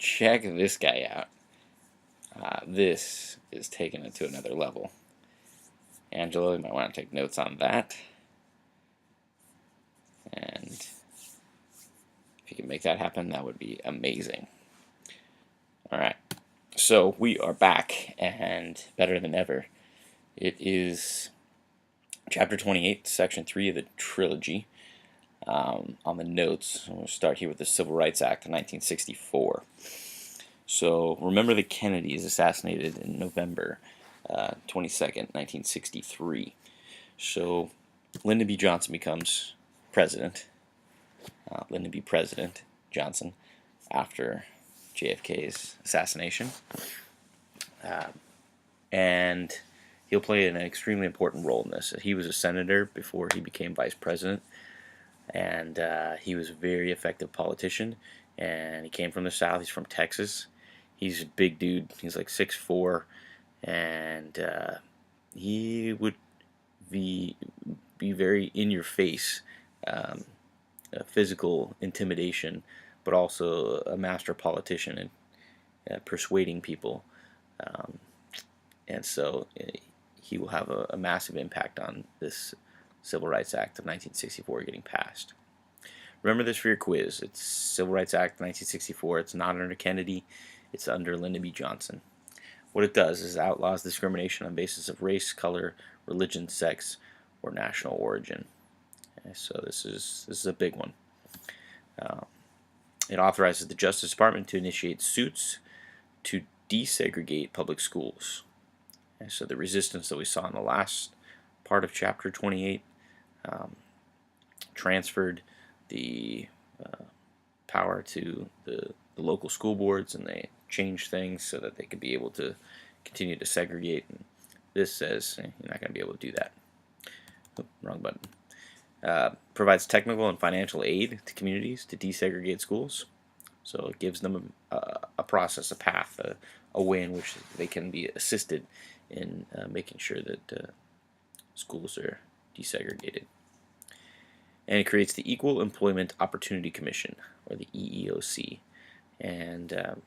check this guy out. This is taking it to another level. Angela, you might want to take notes on that. And if you can make that happen, that would be amazing. Alright, so we are back, and better than ever. It is chapter 28, section 3 of the trilogy. On the notes, we'll start here with the Civil Rights Act of 1964. So remember the Kennedys assassinated in November 22nd, 1963. So Lyndon B. Johnson becomes president. Lyndon B. President Johnson after JFK's assassination. And he'll play an extremely important role in this. He was a senator before he became vice president, and he was a very effective politician, and he came from the South. He's from Texas. He's a big dude. He's like 6'4", and he would be very in your face, physical intimidation, but also a master politician and persuading people. And so he will have a massive impact on this Civil Rights Act of 1964 getting passed. Remember this for your quiz. It's Civil Rights Act of 1964. It's not under Kennedy. It's under Lyndon B. Johnson. What it does is it outlaws discrimination on basis of race, color, religion, sex, or national origin. Okay, so this is a big one. It authorizes the Justice Department to initiate suits to desegregate public schools. Okay, so the resistance that we saw in the last part of Chapter 28 transferred the power to the local school boards, and they changed things so that they could be able to continue to segregate. And this says you're not going to be able to do that. Oh, wrong button. Provides technical and financial aid to communities to desegregate schools. So it gives them a process, a path, a way in which they can be assisted in making sure that schools are desegregated. And it creates the Equal Employment Opportunity Commission, or the EEOC. And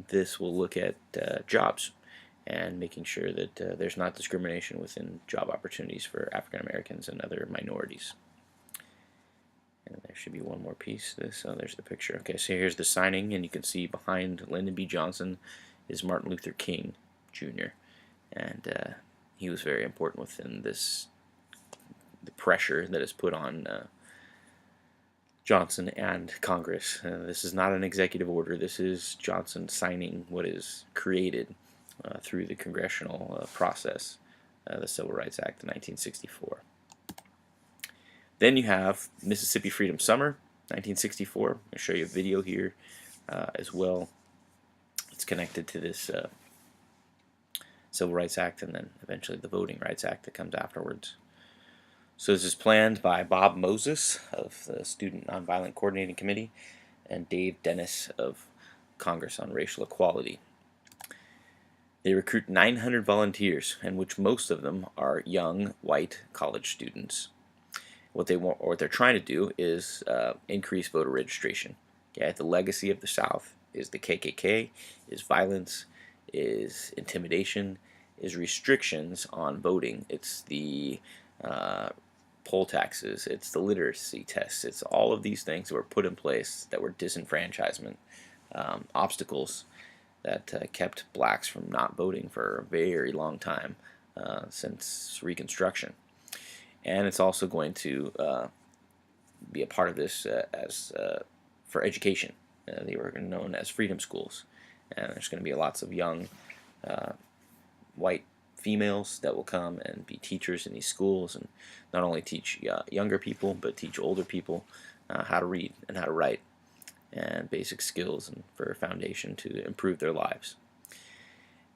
this will look at jobs and making sure that there's not discrimination within job opportunities for African Americans and other minorities. And there should be one more piece of this. Oh, there's the picture. Okay, so here's the signing, and you can see behind Lyndon B. Johnson is Martin Luther King Jr. And he was very important within this, the pressure that is put on Johnson and Congress. This is not an executive order. This is Johnson signing what is created through the congressional process, the Civil Rights Act of 1964. Then you have Mississippi Freedom Summer, 1964. I'll show you a video here as well. It's connected to this Civil Rights Act and then eventually the Voting Rights Act that comes afterwards. So this is planned by Bob Moses of the Student Nonviolent Coordinating Committee and Dave Dennis of Congress on Racial Equality. They recruit 900 volunteers, in which most of them are young white college students. What they're trying to do is increase voter registration. Okay, the legacy of the South is the KKK, is violence, is intimidation, is restrictions on voting. It's the poll taxes, it's the literacy tests, it's all of these things that were put in place that were disenfranchisement obstacles that kept blacks from not voting for a very long time since Reconstruction. And it's also going to be a part of this as for education. They were known as freedom schools, and there's going to be lots of young white females that will come and be teachers in these schools and not only teach younger people but teach older people how to read and how to write and basic skills and for a foundation to improve their lives,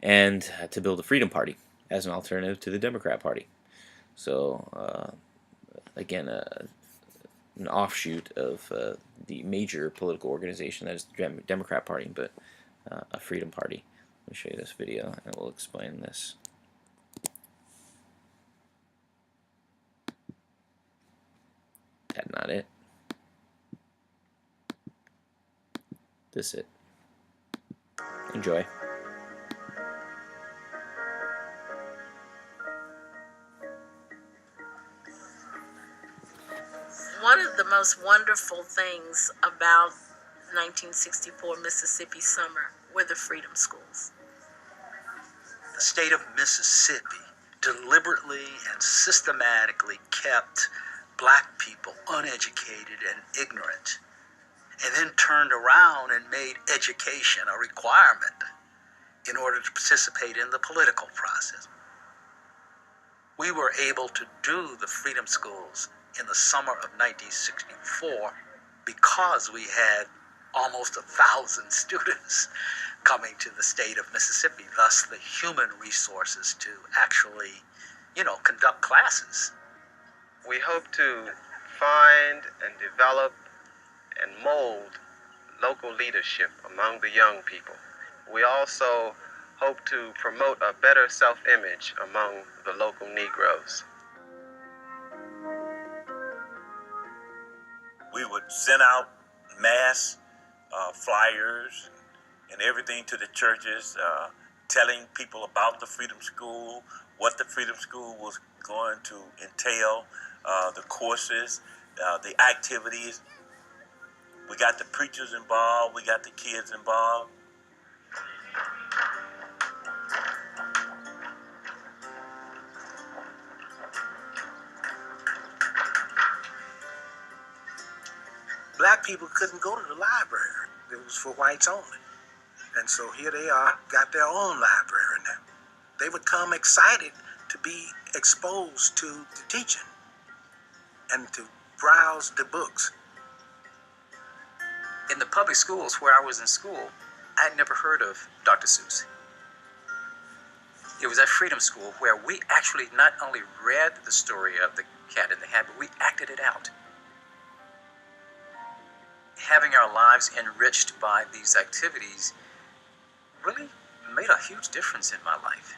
and to build a freedom party as an alternative to the Democrat Party. So again, an offshoot of the major political organization that is the Democrat Party, but a freedom party. Let me show you this video and we'll explain this. That's not it. This it. Enjoy. One of the most wonderful things about 1964 Mississippi summer were the freedom schools. The state of Mississippi deliberately and systematically kept black people uneducated and ignorant, and then turned around and made education a requirement in order to participate in the political process. We were able to do the freedom schools in the summer of 1964 because we had almost 1,000 students coming to the state of Mississippi, thus the human resources to actually, conduct classes. We hope to find and develop and mold local leadership among the young people. We also hope to promote a better self-image among the local Negroes. We would send out mass flyers and everything to the churches, telling people about the Freedom School, what the Freedom School was going to entail, the courses, the activities. We got the preachers involved, we got the kids involved. Black people couldn't go to the library. It was for whites only. And so here they are, got their own library now. They would come excited to be exposed to the teaching and to browse the books. In the public schools where I was in school, I had never heard of Dr. Seuss. It was at Freedom School where we actually not only read the story of the Cat in the Hat, but we acted it out. Having our lives enriched by these activities really made a huge difference in my life.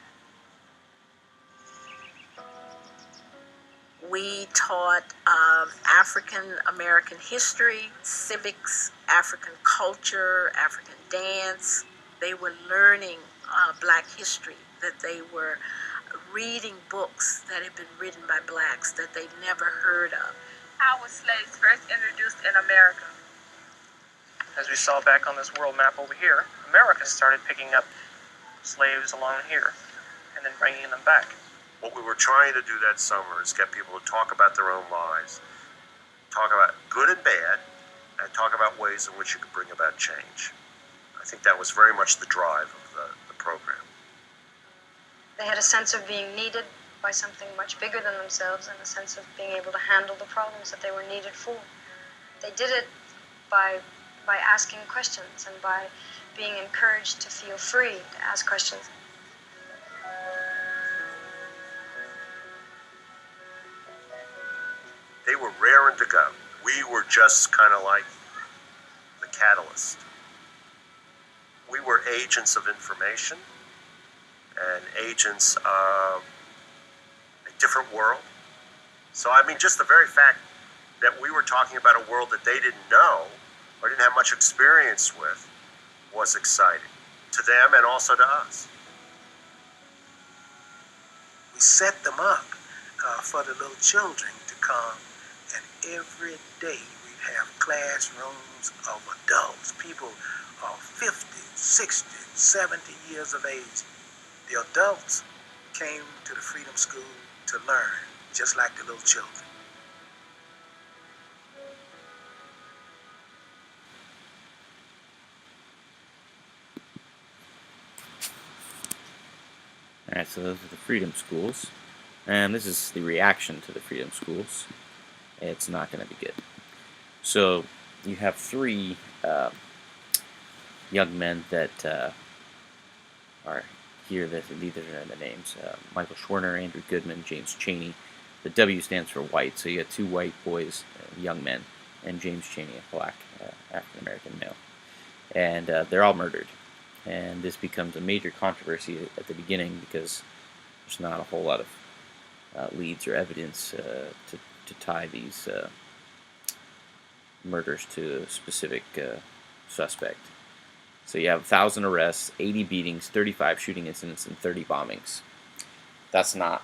We taught African American history, civics, African culture, African dance. They were learning black history, that they were reading books that had been written by blacks that they'd never heard of. How were slaves first introduced in America? As we saw back on this world map over here, America started picking up slaves along here and then bringing them back. What we were trying to do that summer is get people to talk about their own lives, talk about good and bad, and talk about ways in which you could bring about change. I think that was very much the drive of the program. They had a sense of being needed by something much bigger than themselves and a sense of being able to handle the problems that they were needed for. They did it by asking questions and by being encouraged to feel free to ask questions. They were raring to go. We were just kind of like the catalyst. We were agents of information and agents of a different world. So, just the very fact that we were talking about a world that they didn't know or didn't have much experience with was exciting to them and also to us. We set them up for the little children to come, and every day we'd have classrooms of adults, people of 50, 60, 70 years of age. The adults came to the Freedom School to learn, just like the little children. Alright, so those are the Freedom Schools. And this is the reaction to the Freedom Schools. It's not going to be good. So, you have three young men that are here. These are the names. Michael Schwerner, Andrew Goodman, James Chaney. The W stands for white, so you got two white boys, young men, and James Chaney, a black African-American male. And they're all murdered. And this becomes a major controversy at the beginning because there's not a whole lot of leads or evidence to tie these murders to a specific suspect. So you have 1,000 arrests, 80 beatings, 35 shooting incidents, and 30 bombings. That's not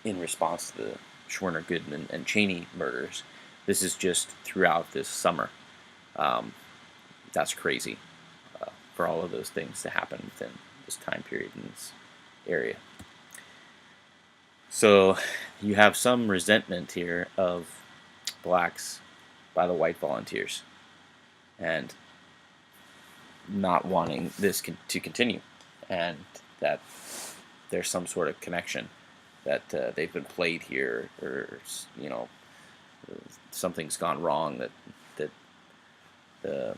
in response to the Schwerner, Goodman, and Cheney murders. This is just throughout this summer. That's crazy for all of those things to happen within this time period in this area. So you have some resentment here of blacks by the white volunteers and not wanting this to continue, and that there's some sort of connection that they've been played here, or something's gone wrong, that the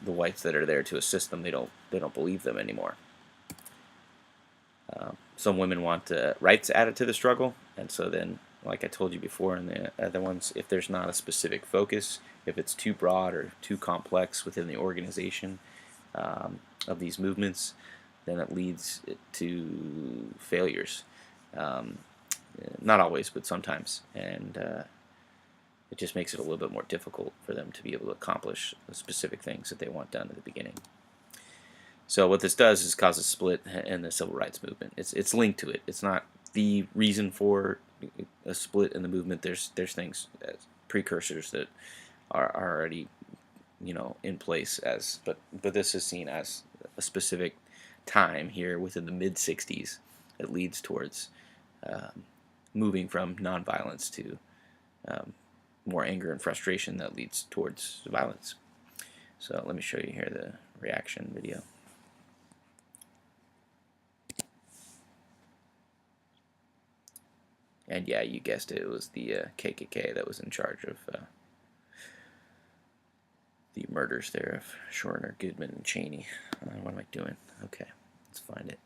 whites that are there to assist them, they don't believe them anymore. Some women want rights added to the struggle, and so then, like I told you before in the other ones, if there's not a specific focus, if it's too broad or too complex within the organization of these movements, then it leads to failures. Not always, but sometimes, and it just makes it a little bit more difficult for them to be able to accomplish the specific things that they want done at the beginning. So what this does is cause a split in the civil rights movement. It's linked to it. It's not the reason for a split in the movement. There's things as precursors that are already in place but this is seen as a specific time here within the mid 60s that leads towards moving from nonviolence to more anger and frustration that leads towards violence. So let me show you here the reaction video. And yeah, you guessed it, it was the KKK that was in charge of the murders there of Schwerner, Goodman, and Cheney. What am I doing? Okay, let's find it.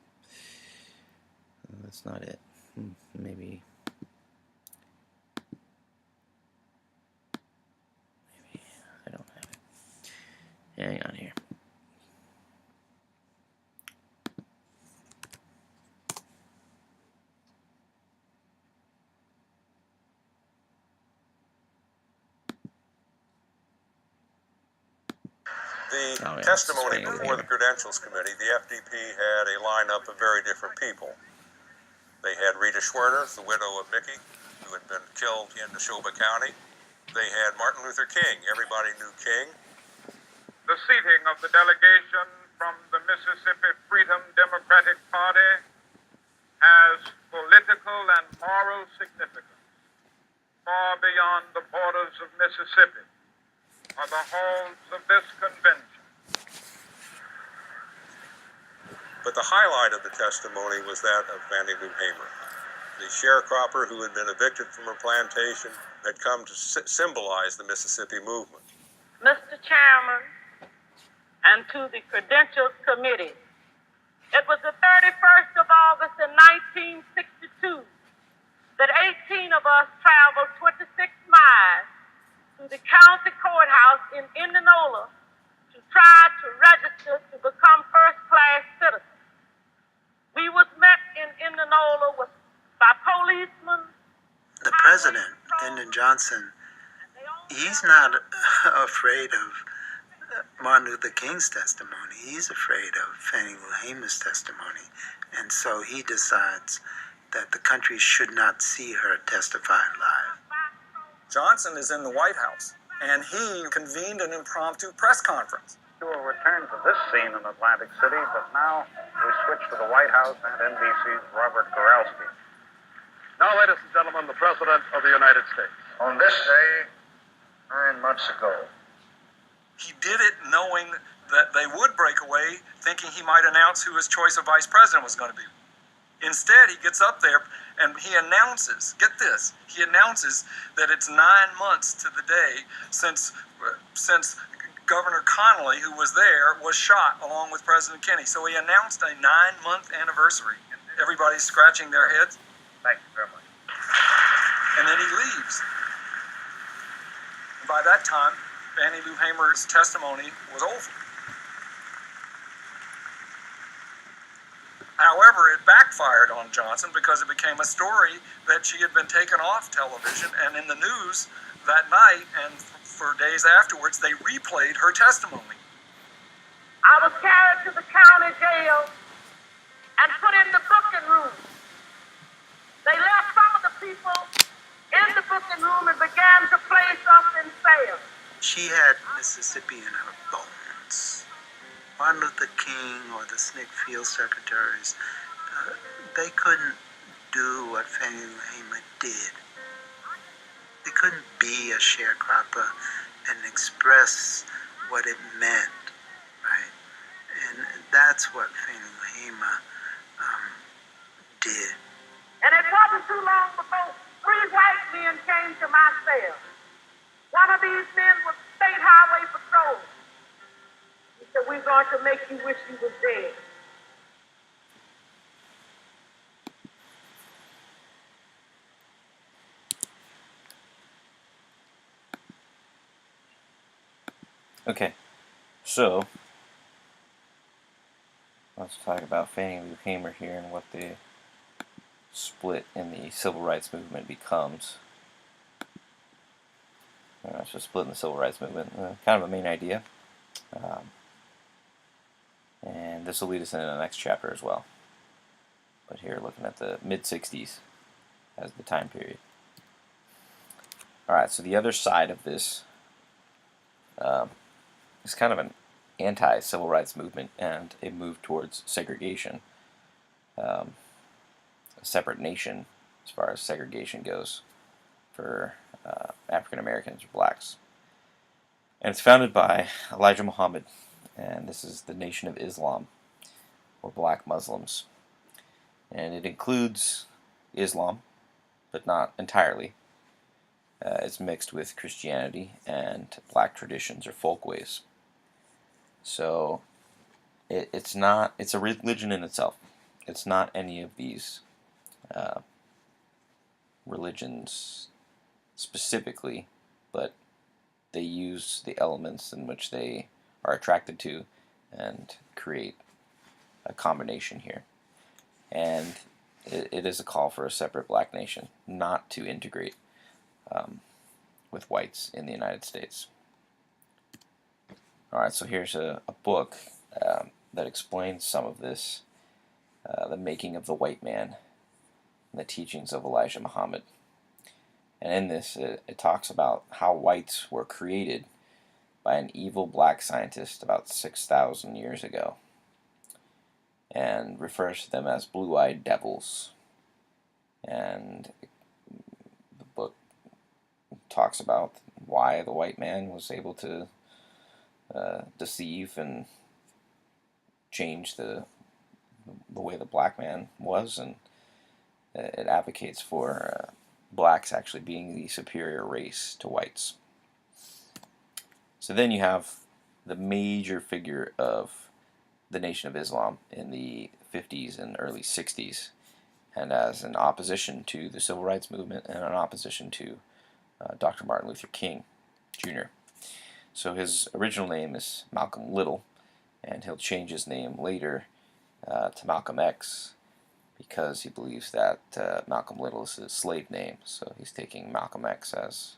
That's not it. Maybe I don't have it. Hang on here. The testimony before the Credentials Committee, the FDP had a lineup of very different people. They had Rita Schwerner, the widow of Mickey, who had been killed in Neshoba County. They had Martin Luther King. Everybody knew King. The seating of the delegation from the Mississippi Freedom Democratic Party has political and moral significance far beyond the borders of Mississippi are the halls of this convention. But the highlight of the testimony was that of Fannie Lou Hamer, the sharecropper who had been evicted from her plantation, had come to symbolize the Mississippi movement. Mr. Chairman, and to the Credentials Committee, it was the 31st of August in 1962 that 18 of us traveled 26 miles to the county courthouse in Indianola to try to register to become first-class citizens. We was met in Indianola by policemen. The president, Lyndon Johnson, he's not afraid of Martin Luther King's testimony. He's afraid of Fannie Lou Hamer's testimony. And so he decides that the country should not see her testify live. Johnson is in the White House, and he convened an impromptu press conference. We will return to this scene in Atlantic City, but now we switch to the White House and NBC's Robert Goralski. Now, ladies and gentlemen, the President of the United States. On this day, 9 months ago, He did it knowing that they would break away, thinking he might announce who his choice of vice president was going to be. Instead, he gets up there and he announces, get this, he announces that it's 9 months to the day since Governor Connolly, who was there, was shot along with President Kennedy. So he announced a 9-month anniversary. Everybody's scratching their heads. Thank you very much. And then he leaves. And by that time, Fannie Lou Hamer's testimony was over. However, it backfired on Johnson because it became a story that she had been taken off television and in the news that night, and for days afterwards they replayed her testimony. I was carried to the county jail and put in the booking room. They left some of the people in the booking room and began to place us in cells. She had Mississippi in her bones. Martin Luther King or the SNCC field secretaries, they couldn't do what Fannie Lou Hamer did. They couldn't be a sharecropper and express what it meant, right? And that's what Fannie Lou Hamer did. And it wasn't too long before 3 white men came to my cell. One of these men was State Highway Patrol. He said, "We're going to make you wish you was dead." Okay, so let's talk about Fannie Lou Hamer here and what the split in the civil rights movement becomes. So split in the civil rights movement, kind of a main idea. And this will lead us into the next chapter as well. But here, looking at the mid-60s as the time period. Alright, so the other side of this is kind of an anti-civil rights movement and a move towards segregation. A separate nation as far as segregation goes for African Americans or blacks. And it's founded by Elijah Muhammad, and this is the Nation of Islam, or black Muslims. And it includes Islam, but not entirely. It's mixed with Christianity and black traditions or folkways. So it's a religion in itself. It's not any of these religions specifically, but they use the elements in which they are attracted to and create a combination here. And it is a call for a separate black nation, not to integrate with whites in the United States. Alright, so here's a book that explains some of this, the making of the white man, and the teachings of Elijah Muhammad. And in this, it talks about how whites were created by an evil black scientist about 6,000 years ago, and refers to them as blue-eyed devils. And the book talks about why the white man was able to deceive and change the way the black man was, and it advocates for blacks actually being the superior race to whites. So then you have the major figure of the Nation of Islam in the 50s and early 60s, and as an opposition to the Civil Rights Movement and an opposition to Dr. Martin Luther King Jr. So his original name is Malcolm Little, and he'll change his name later to Malcolm X, because he believes that Malcolm Little is his slave name. So he's taking Malcolm X as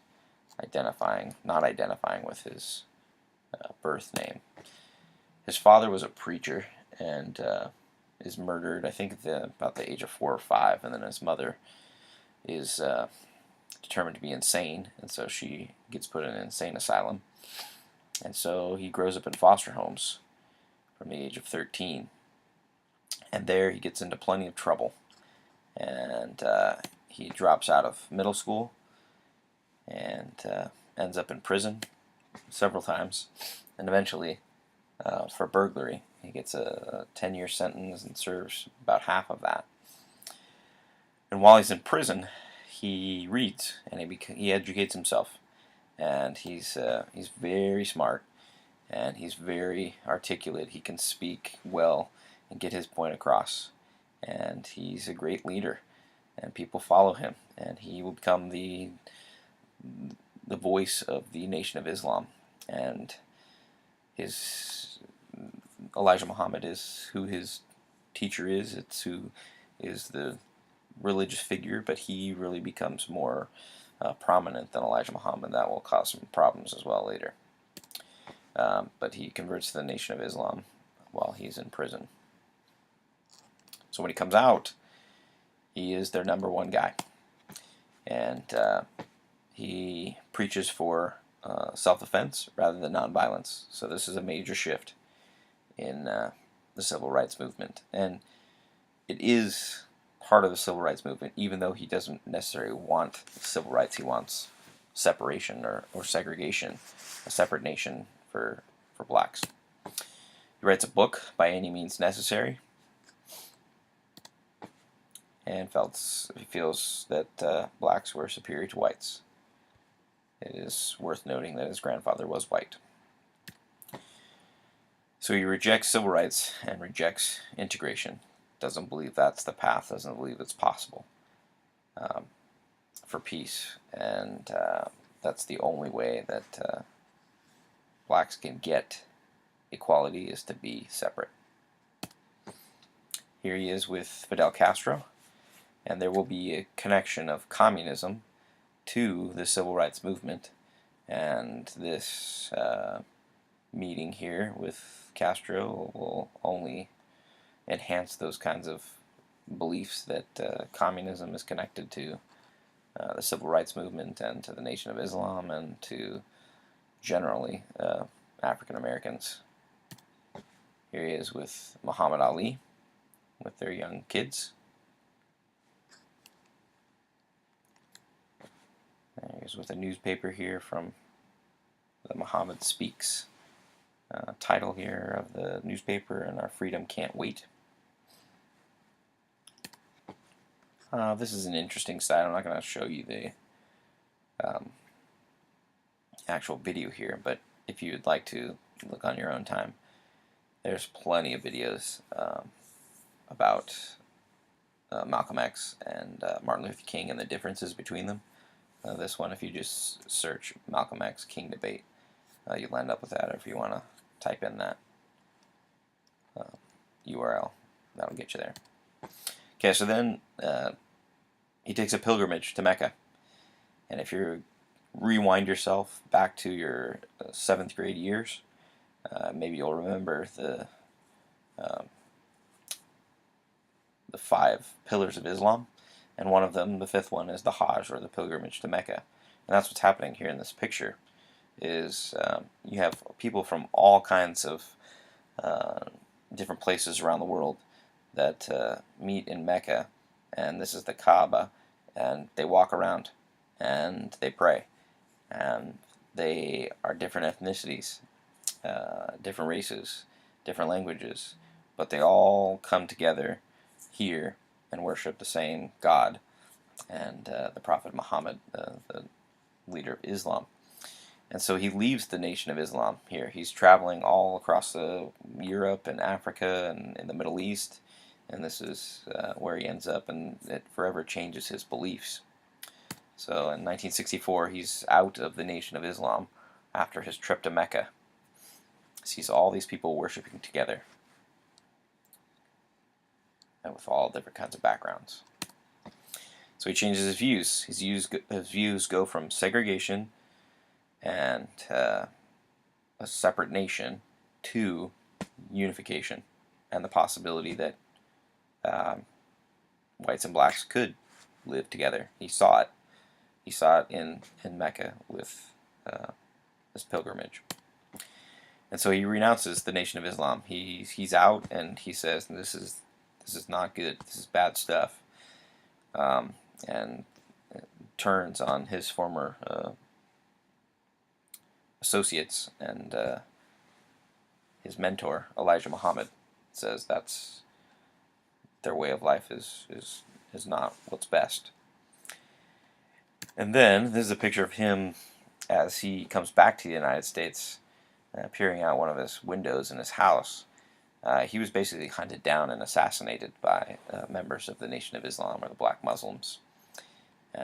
not identifying with his birth name. His father was a preacher and is murdered, I think, about the age of 4 or 5, and then his mother is determined to be insane, and so she gets put in an insane asylum. And so he grows up in foster homes from the age of 13. And there he gets into plenty of trouble. And he drops out of middle school and ends up in prison several times. And eventually, for burglary, he gets a 10-year sentence and serves about half of that. And while he's in prison, he reads and he educates himself. And he's very smart, and he's very articulate. He can speak well and get his point across, and he's a great leader, and people follow him, and he will become the voice of the Nation of Islam. And Elijah Muhammad is who his teacher is. It's who is the religious figure, but he really becomes more prominent than Elijah Muhammad. That will cause some problems as well later. But he converts to the Nation of Islam while he's in prison. So when he comes out, he is their #1 guy. And he preaches for self-defense rather than nonviolence. So this is a major shift in the civil rights movement. And it is part of the civil rights movement, even though he doesn't necessarily want civil rights. He wants separation or segregation, a separate nation for blacks. He writes a book, By Any Means Necessary, and he feels that blacks were superior to whites. It is worth noting that his grandfather was white. So he rejects civil rights and rejects integration. Doesn't believe that's the path, doesn't believe it's possible for peace. And that's the only way that blacks can get equality, is to be separate. Here he is with Fidel Castro, and there will be a connection of communism to the civil rights movement. And this meeting here with Castro will only enhance those kinds of beliefs that communism is connected to the civil rights movement and to the Nation of Islam and to generally African Americans. Here he is with Muhammad Ali with their young kids. Here's with a newspaper here from the Muhammad Speaks title here of the newspaper, and Our Freedom Can't Wait. This is an interesting site. I'm not going to show you the actual video here, but if you would like to look on your own time, there's plenty of videos about Malcolm X and Martin Luther King and the differences between them. This one, if you just search Malcolm X King debate, you'll end up with that. Or if you want to type in that URL, that'll get you there. Okay, so then he takes a pilgrimage to Mecca. And if you rewind yourself back to your 7th grade years, maybe you'll remember the 5 pillars of Islam. And one of them, the 5th one, is the Hajj, or the pilgrimage to Mecca. And that's what's happening here in this picture, is you have people from all kinds of different places around the world that meet in Mecca, and this is the Kaaba, and they walk around, and they pray. And they are different ethnicities, different races, different languages, but they all come together here and worship the same God and the Prophet Muhammad, the leader of Islam. And so he leaves the Nation of Islam here. He's traveling all across Europe and Africa and in the Middle East, and this is where he ends up, and it forever changes his beliefs. So in 1964, he's out of the Nation of Islam after his trip to Mecca. Sees all these people worshiping together, and with all different kinds of backgrounds. So he changes his views. His views go from segregation and a separate nation to unification and the possibility that whites and blacks could live together. He saw it. He saw it in Mecca with this pilgrimage. And so he renounces the Nation of Islam. He's out, and he says, this is not good. This is bad stuff. And turns on his former associates, and his mentor, Elijah Muhammad, says that's their way of life is not what's best. And then this is a picture of him as he comes back to the United States, peering out one of his windows in his house. He was basically hunted down and assassinated by members of the Nation of Islam, or the Black Muslims.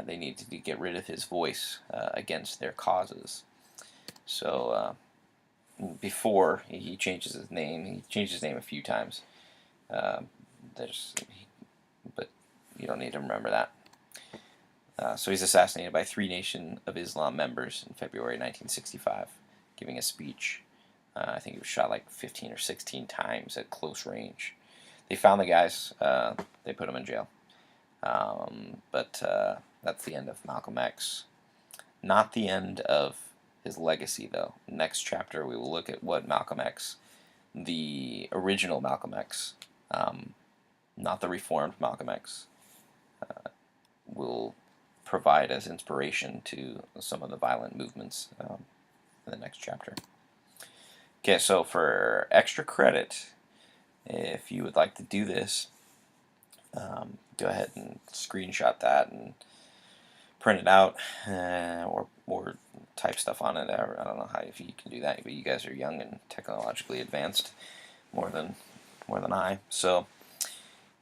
They needed to get rid of his voice against their causes. So before he changes his name a few times. But you don't need to remember that. So he's assassinated by 3 Nation of Islam members in February 1965, giving a speech I think he was shot like 15 or 16 times at close range. They found the guys. They put him in jail. But that's the end of Malcolm X. Not the end of his legacy, though. Next chapter, we will look at what Malcolm X, the original Malcolm X, not the reformed Malcolm X, will provide as inspiration to some of the violent movements in the next chapter. Okay, so for extra credit, if you would like to do this, go ahead and screenshot that and print it out, or type stuff on it. I don't know how if you can do that, but you guys are young and technologically advanced more than I. So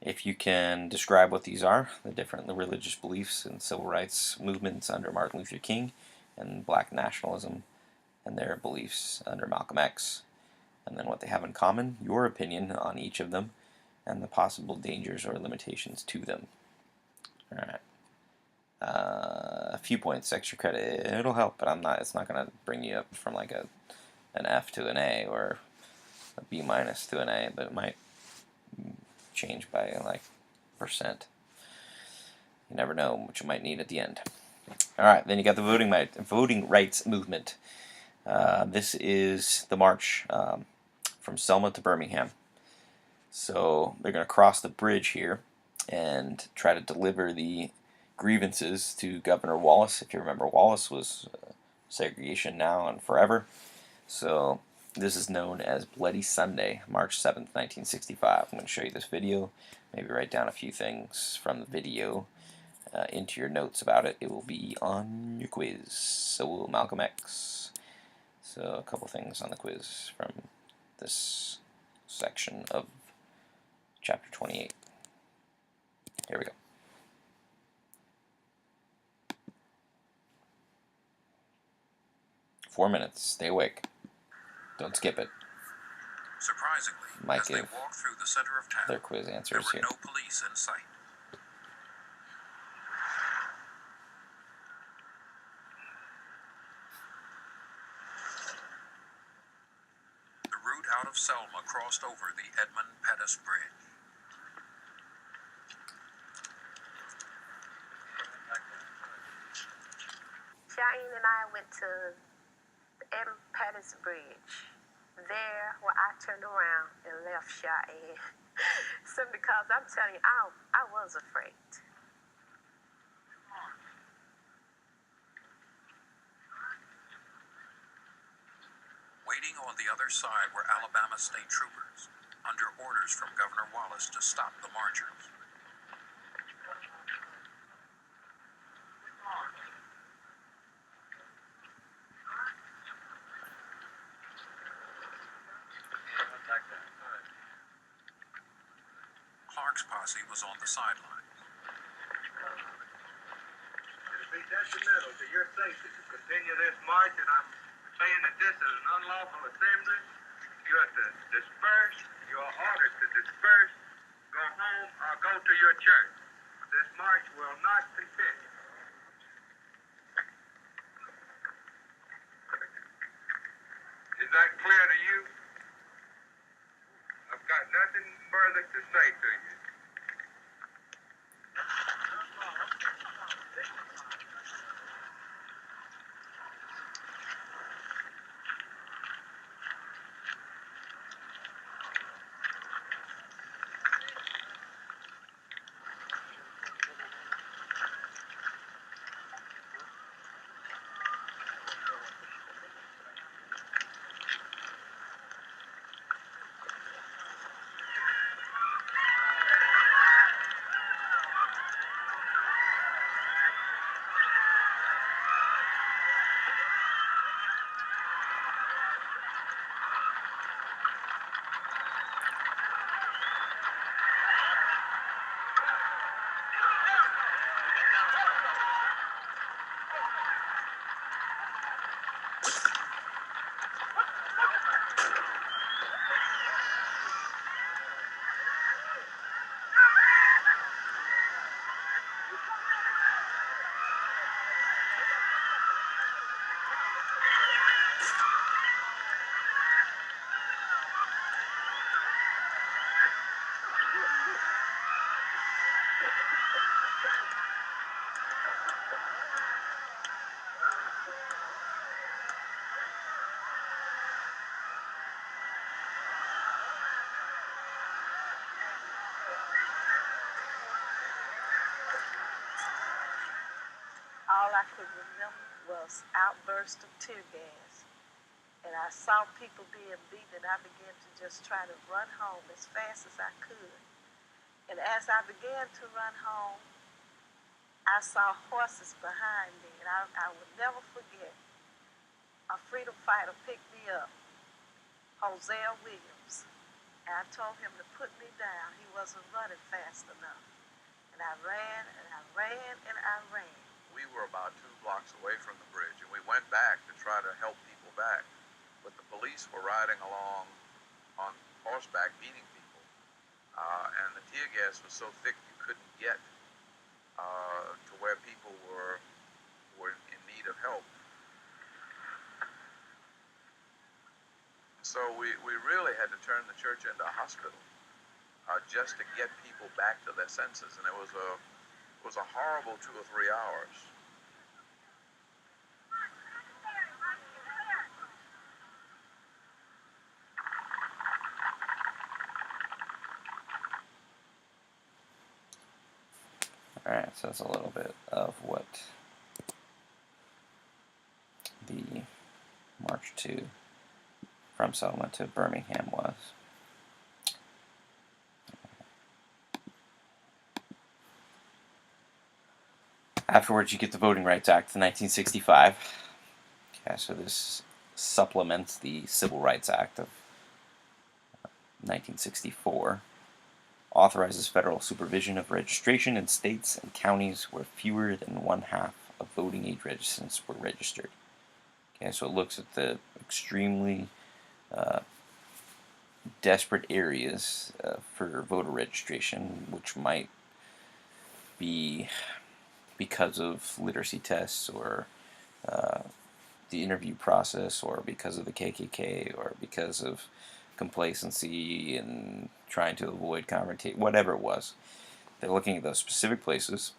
if you can describe what these are, the religious beliefs and civil rights movements under Martin Luther King, and black nationalism and their beliefs under Malcolm X, and then what they have in common, your opinion on each of them, and the possible dangers or limitations to them. Alright. A few points, extra credit, it'll help, but it's not going to bring you up from like an F to an A, or a B minus to an A, but it might change by like %. You never know what you might need at the end. Alright, then you got the voting rights movement. This is the march from Selma to Birmingham. So they're going to cross the bridge here and try to deliver the grievances to Governor Wallace. If you remember, Wallace was segregation now and forever. So this is known as Bloody Sunday, March 7th, 1965. I'm going to show you this video, maybe write down a few things from the video into your notes about it. It will be on your quiz. So will Malcolm X. So a couple things on the quiz from this section of chapter 28. Here we go. Four minutes. Stay awake. Don't skip it. Surprisingly, Might as they give walked through the center of town, their quiz there answers were here. no police in sight. The route out of Selma crossed over the Edmund Pettus Bridge. Shaeen and I went to the Edmund Pettus Bridge. There, where I turned around and left Shaeen. Simply because I'm telling you, I was afraid. Waiting on the other side were Alabama state troopers, under orders from Governor Wallace to stop the marchers. Clark's posse was on the sideline. It'll be detrimental to your safety to continue this march, and I'm saying that this is an unlawful assembly. You have to disperse. You are ordered to disperse, go home, or go to your church. This march will not continue. Is that clear to you? I've got nothing further to say to you. all I could remember was outbursts of tear gas. And I saw people being beaten, and I began to just try to run home as fast as I could. And as I began to run home, I saw horses behind me, and I would never forget. A freedom fighter picked me up, Hosea Williams, and I told him to put me down. He wasn't running fast enough. And I ran, and I ran, and I ran. We were about 2 blocks away from the bridge, and we went back to try to help people back. But the police were riding along on horseback beating people. And the tear gas was so thick you couldn't get to where people were in need of help. So we really had to turn the church into a hospital just to get people back to their senses. And it was a horrible 2 or 3 hours. Alright, so that's a little bit of what the march from Selma to Birmingham was. Afterwards, you get the Voting Rights Act of 1965. Okay, so this supplements the Civil Rights Act of 1964. Authorizes federal supervision of registration in states and counties where fewer than 1/2 of voting age registrants were registered. Okay, so it looks at the extremely desperate areas for voter registration, which might be because of literacy tests or the interview process, or because of the KKK, or because of complacency and trying to avoid confrontation, whatever it was. They're looking at those specific places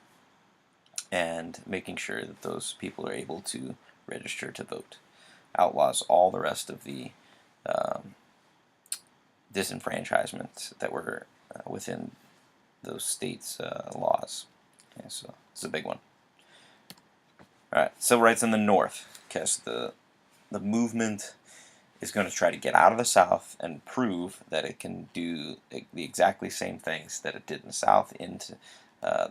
and making sure that those people are able to register to vote. Outlaws all the rest of the disenfranchisement that were within those states' laws. Okay, so it's a big one. All right, civil rights in the North. Okay, so the movement is going to try to get out of the South and prove that it can do the exactly same things that it did in the South into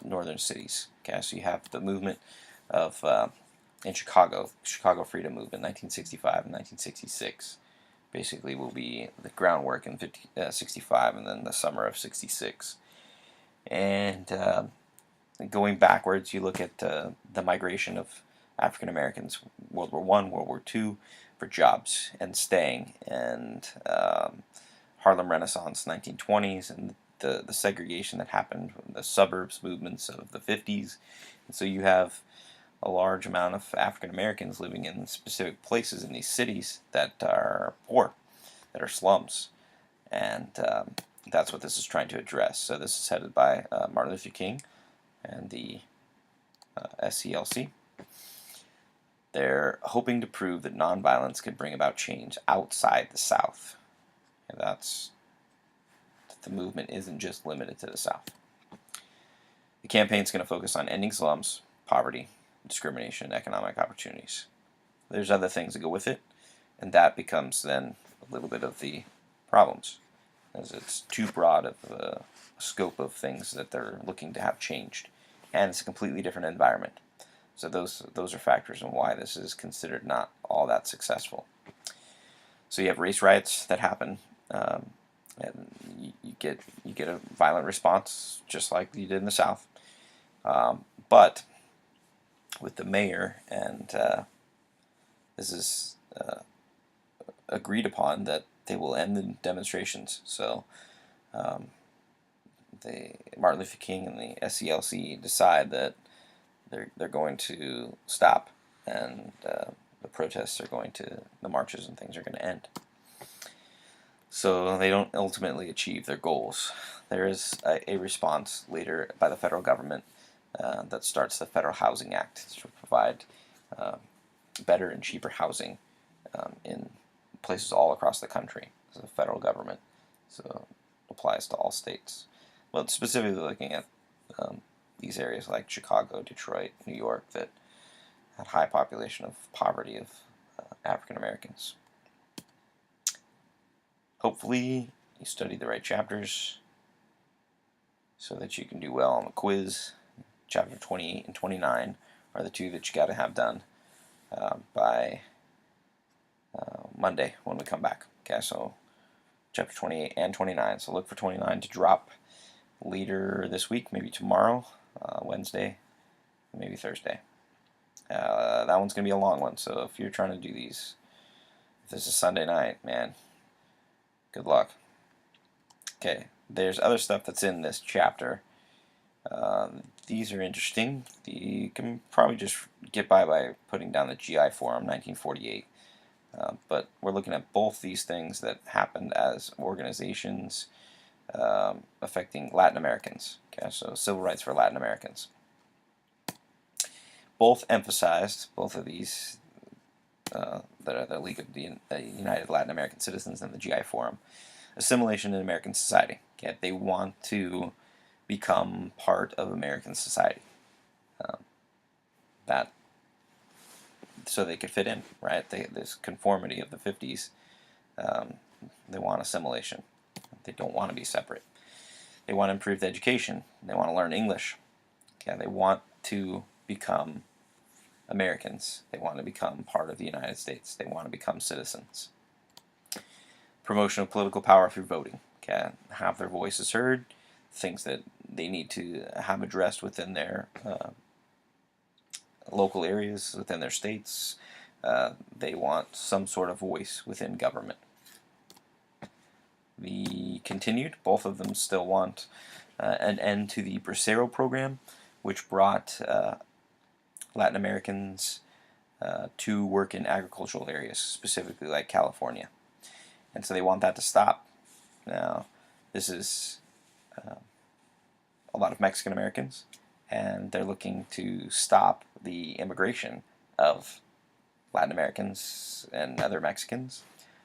northern cities. Okay, so you have the movement of in Chicago Freedom Movement, 1965 and 1966. Basically, will be the groundwork in 65 and then the summer of 66. And going backwards, you look at the migration of African Americans, World War I, World War II, for jobs and staying, and Harlem Renaissance, 1920s, and the segregation that happened from the suburbs movements of the 50s. And so you have a large amount of African Americans living in specific places in these cities that are poor, that are slums, and that's what this is trying to address. So this is headed by Martin Luther King and the SCLC. They're hoping to prove that nonviolence can bring about change outside the South. And that's that the movement isn't just limited to the South. The campaign's going to focus on ending slums, poverty, discrimination, and economic opportunities. There's other things that go with it, and that becomes then a little bit of the problems, as it's too broad of a scope of things that they're looking to have changed, and it's a completely different environment. So those are factors in why this is considered not all that successful. So you have race riots that happen, and you get a violent response just like you did in the South, but with the mayor, and this is agreed upon that they will end the demonstrations. So Martin Luther King and the SCLC decide that they're going to stop, and the protests are the marches and things are going to end. So they don't ultimately achieve their goals. There is a response later by the federal government that starts the Federal Housing Act to provide better and cheaper housing in places all across the country. It's the federal government, so it applies to all states. Well, specifically looking at these areas like Chicago, Detroit, New York, that had high population of poverty of African Americans. Hopefully you study the right chapters so that you can do well on the quiz. Chapter 28 and 29 are the two that you got to have done by Monday when we come back. Okay, so chapter 28 and 29. So look for 29 to drop later this week, maybe tomorrow, Wednesday, maybe Thursday. That one's going to be a long one, so if you're trying to do these, if this is Sunday night, man, good luck. Okay, there's other stuff that's in this chapter. These are interesting. You can probably just get by putting down the GI Forum 1948. But we're looking at both these things that happened as organizations affecting Latin Americans. Okay, so civil rights for Latin Americans. Both emphasized, both of these, that are the League of the United Latin American Citizens and the GI Forum, assimilation in American society. Okay, they want to become part of American society. That so they could fit in, right? This conformity of the 50s. They want assimilation. They don't want to be separate. They want improved education. They want to learn English. Okay, they want to become Americans. They want to become part of the United States. They want to become citizens. Promotion of political power through voting. Okay, have their voices heard. Things that they need to have addressed within their local areas, within their states. They want some sort of voice within government. The continued, both of them still want an end to the Bracero program, which brought Latin Americans to work in agricultural areas, specifically like California. And so they want that to stop. Now, this is a lot of Mexican Americans, and they're looking to stop the immigration of Latin Americans and other Mexicans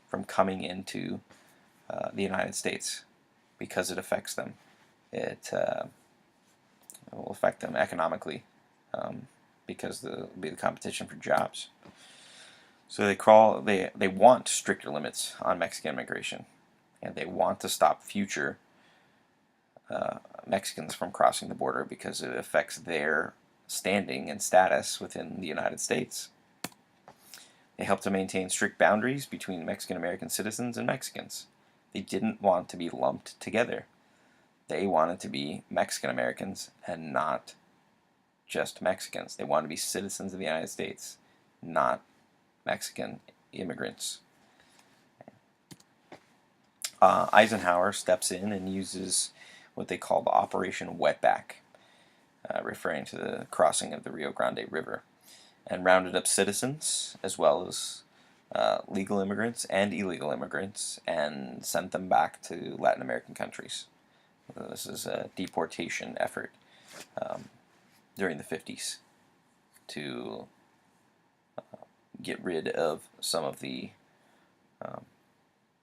from coming into the United States because it affects them. It will affect them economically because there'll be the competition for jobs. So they want stricter limits on Mexican immigration, and they want to stop future Mexicans from crossing the border because it affects their standing and status within the United States. They help to maintain strict boundaries between Mexican American citizens and Mexicans. They didn't want to be lumped together. They wanted to be Mexican Americans and not just Mexicans. They wanted to be citizens of the United States, not Mexican immigrants. Eisenhower steps in and uses what they call the Operation Wetback, referring to the crossing of the Rio Grande River, and rounded up citizens as well as legal immigrants and illegal immigrants and sent them back to Latin American countries. This is a deportation effort during the 50s to get rid of some of the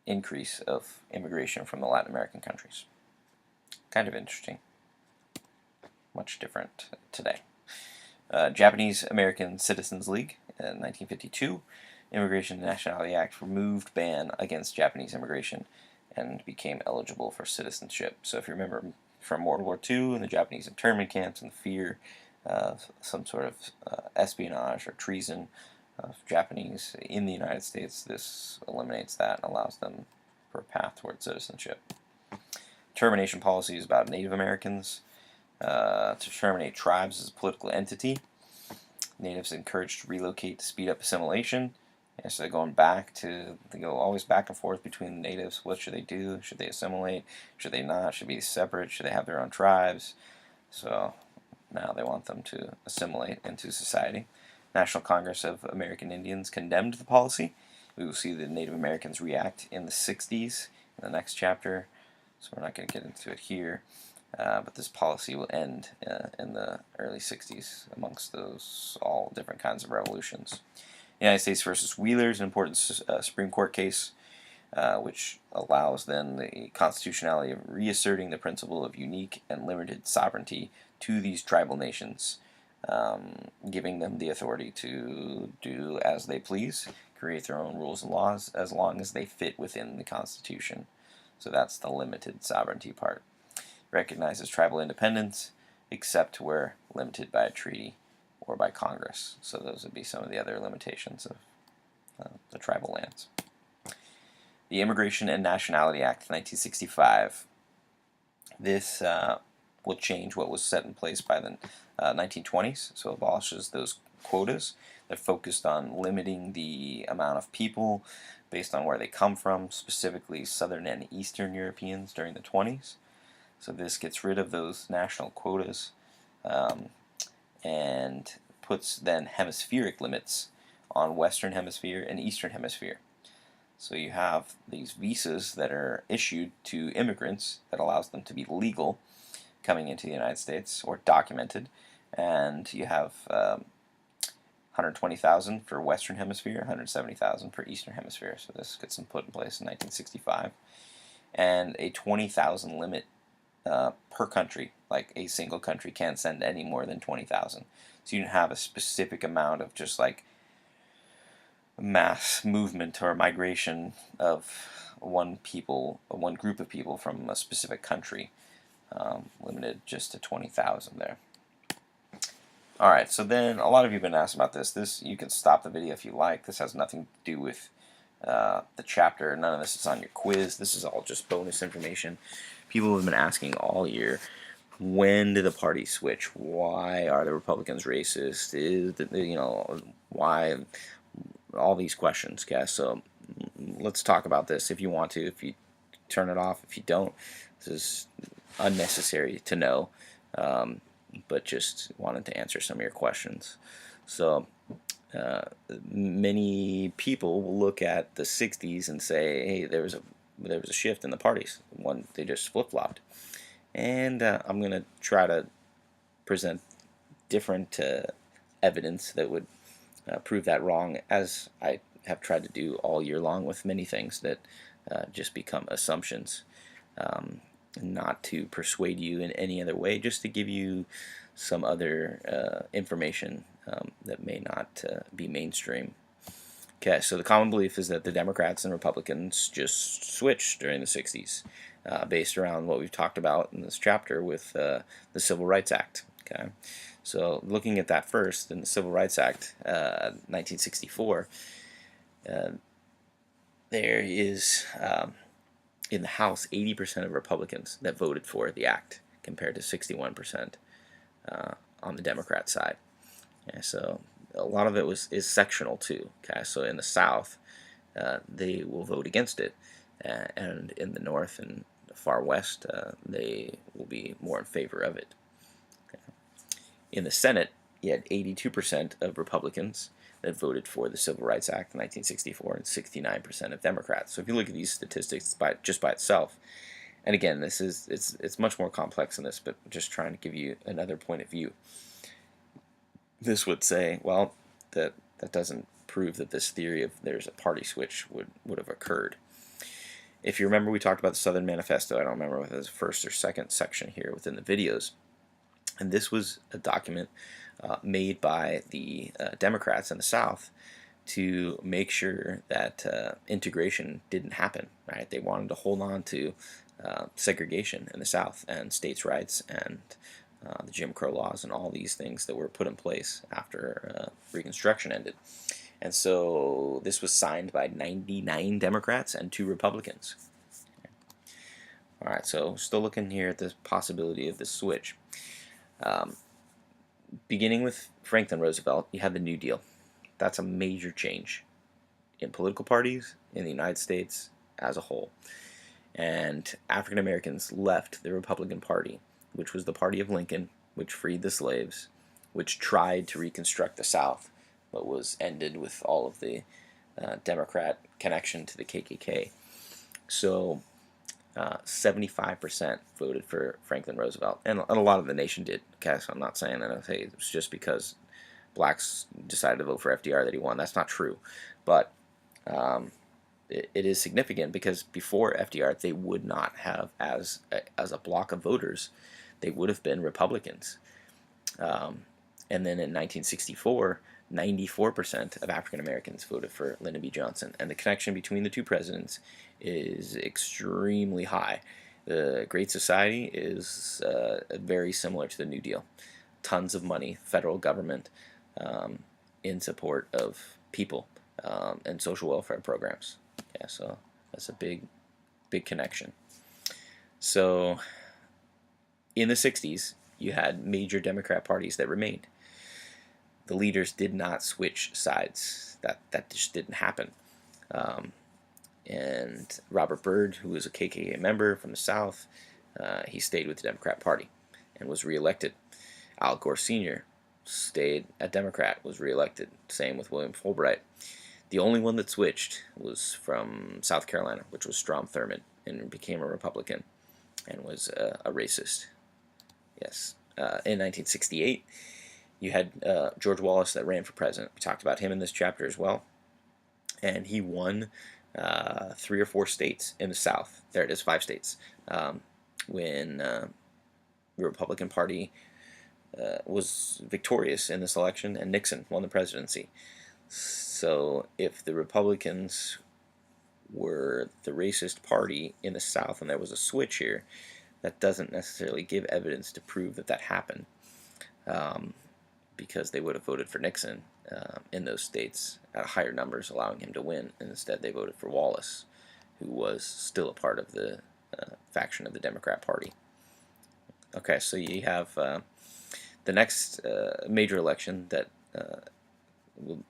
increase of immigration from the Latin American countries. Kind of interesting. Much different today. Japanese American Citizens League in 1952. Immigration and Nationality Act removed ban against Japanese immigration and became eligible for citizenship. So if you remember from World War II and the Japanese internment camps and the fear of some sort of espionage or treason of Japanese in the United States, this eliminates that and allows them for a path towards citizenship. Termination policy is about Native Americans. To terminate tribes as a political entity. Natives encouraged to relocate to speed up assimilation. And so they're going back to, they go always back and forth between the natives. What should they do? Should they assimilate? Should they not? Should they be separate? Should they have their own tribes? So now they want them to assimilate into society. National Congress of American Indians condemned the policy. We will see the Native Americans react in the 60s in the next chapter. So we're not going to get into it here. But this policy will end in the early 60s amongst those all different kinds of revolutions. United States versus Wheeler is an important Supreme Court case which allows then the constitutionality of reasserting the principle of unique and limited sovereignty to these tribal nations giving them the authority to do as they please, create their own rules and laws, as long as they fit within the Constitution. So that's the limited sovereignty part. Recognizes tribal independence, except where limited by a treaty or by Congress. So those would be some of the other limitations of the tribal lands. The Immigration and Nationality Act of 1965. This will change what was set in place by the 1920s, so abolishes those quotas that focused on limiting the amount of people based on where they come from, specifically Southern and Eastern Europeans during the 20s. So this gets rid of those national quotas and puts then hemispheric limits on Western Hemisphere and Eastern Hemisphere. So you have these visas that are issued to immigrants that allows them to be legal coming into the United States or documented, and you have 120,000 for Western Hemisphere, 170,000 for Eastern Hemisphere. So this gets put in place in 1965, and a 20,000 limit per country. Like a single country can't send any more than 20,000. So you don't have a specific amount of just like mass movement or migration of one group of people from a specific country, limited just to 20,000 there. Alright, so then a lot of you have been asked about this. You can stop the video if you like. This has nothing to do with the chapter. None of this is on your quiz. This is all just bonus information. People have been asking all year, when did the party switch? Why are the Republicans racist? Why? All these questions, guys. So let's talk about this if you want to. If you turn it off, if you don't, this is unnecessary to know, but just wanted to answer some of your questions. So many people will look at the 60s and say, hey, there was a shift in the parties. They just flip-flopped. And I'm going to try to present different evidence that would prove that wrong, as I have tried to do all year long with many things that just become assumptions. Not to persuade you in any other way, just to give you some other information that may not be mainstream. Okay, so the common belief is that the Democrats and Republicans just switched during the 60s, based around what we've talked about in this chapter with the Civil Rights Act. Okay, so looking at that first, in the Civil Rights Act, 1964, there is in the House 80% of Republicans that voted for the act, compared to 61% on the Democrat side. Yeah, so a lot of it is sectional too. Okay, so in the South, they will vote against it, and in the North and the far West, they will be more in favor of it. Okay. In the Senate, you had 82% of Republicans that voted for the Civil Rights Act in 1964, and 69% of Democrats. So if you look at these statistics just by itself, and again, it's much more complex than this, but just trying to give you another point of view. This would say, well, that doesn't prove that this theory of there's a party switch would have occurred. If you remember, we talked about the Southern Manifesto. I don't remember whether it was the first or second section here within the videos. And this was a document made by the Democrats in the South to make sure that integration didn't happen. Right? They wanted to hold on to segregation in the South and states' rights and the Jim Crow laws and all these things that were put in place after Reconstruction ended. And so this was signed by 99 Democrats and 2 Republicans. All right, so still looking here at the possibility of this switch. Beginning with Franklin Roosevelt, you had the New Deal. That's a major change in political parties in the United States as a whole. And African Americans left the Republican Party, which was the party of Lincoln, which freed the slaves, which tried to reconstruct the South, but was ended with all of the Democrat connection to the KKK. So 75% voted for Franklin Roosevelt, and a lot of the nation did. Okay, so I'm not saying that it was just because blacks decided to vote for FDR that he won. That's not true, but it is significant because before FDR, they would not have, as a block of voters, they would have been Republicans. And then in 1964, 94% of African Americans voted for Lyndon B. Johnson. And the connection between the two presidents is extremely high. The Great Society is very similar to the New Deal. Tons of money, federal government, in support of people and social welfare programs. Yeah, so that's a big connection. So in the 60s, you had major Democrat parties that remained. The leaders did not switch sides. That just didn't happen. And Robert Byrd, who was a KKK member from the South, he stayed with the Democrat Party and was reelected. Al Gore Sr. stayed a Democrat, was reelected. Same with William Fulbright. The only one that switched was from South Carolina, which was Strom Thurmond, and became a Republican and was a racist. Yes. In 1968, you had George Wallace that ran for president. We talked about him in this chapter as well. And he won 3 or 4 states in the South. There it is, 5 states. When the Republican Party was victorious in this election, and Nixon won the presidency. So if the Republicans were the racist party in the South and there was a switch here, that doesn't necessarily give evidence to prove that that happened, because they would have voted for Nixon in those states at higher numbers, allowing him to win, and instead they voted for Wallace, who was still a part of the faction of the Democrat Party. Okay, so you have the next major election that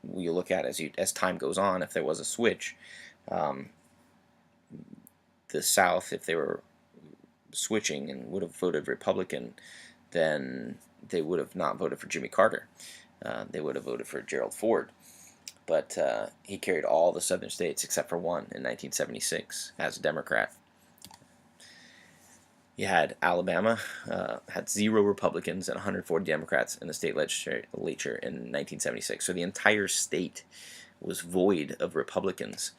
we'll look at as time goes on. If there was a switch, the South, if they were switching and would have voted Republican, then they would have not voted for Jimmy Carter. They would have voted for Gerald Ford. But he carried all the southern states except for one in 1976 as a Democrat. You had Alabama, had 0 Republicans and 140 Democrats in the state legislature in 1976. So the entire state was void of Republicans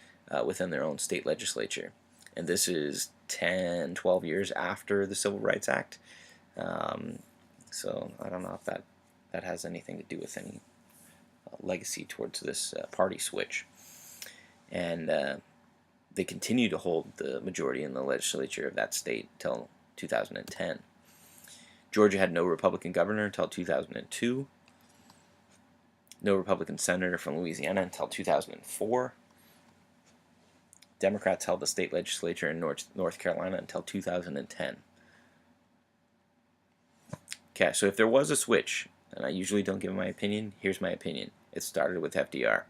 within their own state legislature. And this is 10, 12 years after the Civil Rights Act. So I don't know if that has anything to do with any legacy towards this party switch. And they continue to hold the majority in the legislature of that state until 2010. Georgia had no Republican governor until 2002. No Republican senator from Louisiana until 2004. Democrats held the state legislature in North Carolina until 2010. Okay, so if there was a switch, and I usually don't give my opinion, here's my opinion. It started with FDR.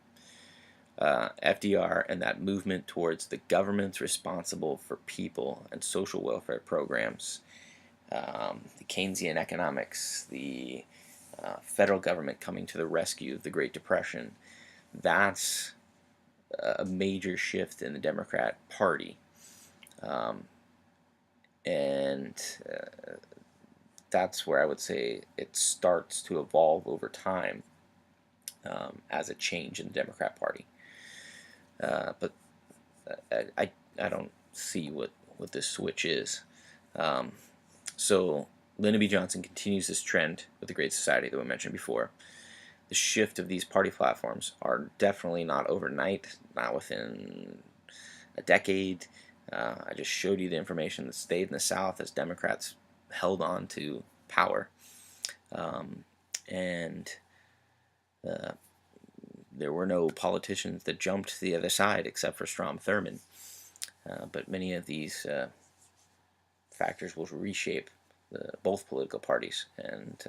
FDR and that movement towards the governments responsible for people and social welfare programs, the Keynesian economics, the federal government coming to the rescue of the Great Depression, that's a major shift in the Democrat Party. And that's where I would say it starts to evolve over time as a change in the Democrat Party. But I don't see what this switch is. So Lyndon B. Johnson continues this trend with the Great Society that we mentioned before. The shift of these party platforms are definitely not overnight, not within a decade. I just showed you the information that stayed in the South as Democrats held on to power. And there were no politicians that jumped to the other side except for Strom Thurmond. But many of these factors will reshape both political parties. And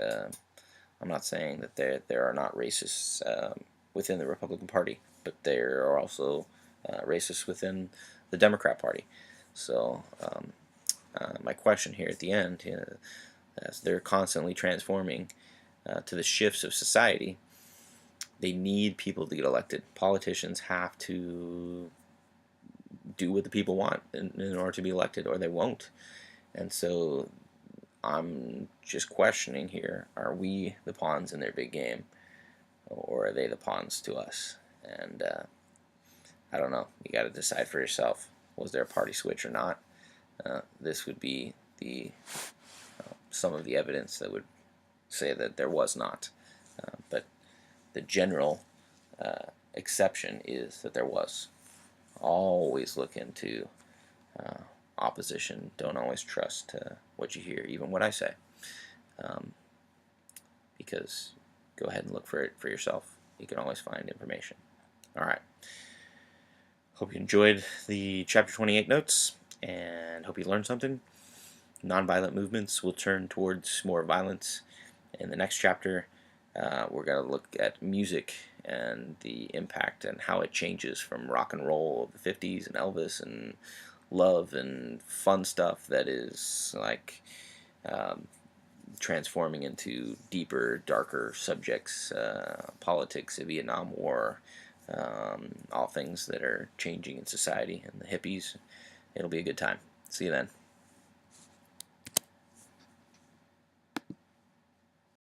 I'm not saying that there are not racists within the Republican Party, but there are also racists within the Democrat Party. So my question here at the end, as they're constantly transforming to the shifts of society, they need people to get elected. Politicians have to do what the people want in order to be elected, or they won't. And so I'm just questioning here, are we the pawns in their big game, or are they the pawns to us? And I don't know. You got to decide for yourself. Was there a party switch or not? This would be the some of the evidence that would say that there was not. But the general exception is that there was. Always look into opposition. Don't always trust what you hear, even what I say, because go ahead and look for it for yourself. You can always find information. All right. Hope you enjoyed the Chapter 28 notes, and hope you learned something. Nonviolent movements will turn towards more violence. In the next chapter, we're going to look at music and the impact and how it changes from rock and roll of the 50s and Elvis and love and fun stuff that is like transforming into deeper, darker subjects, politics, the Vietnam War, all things that are changing in society, and the hippies. It'll be a good time. See you then.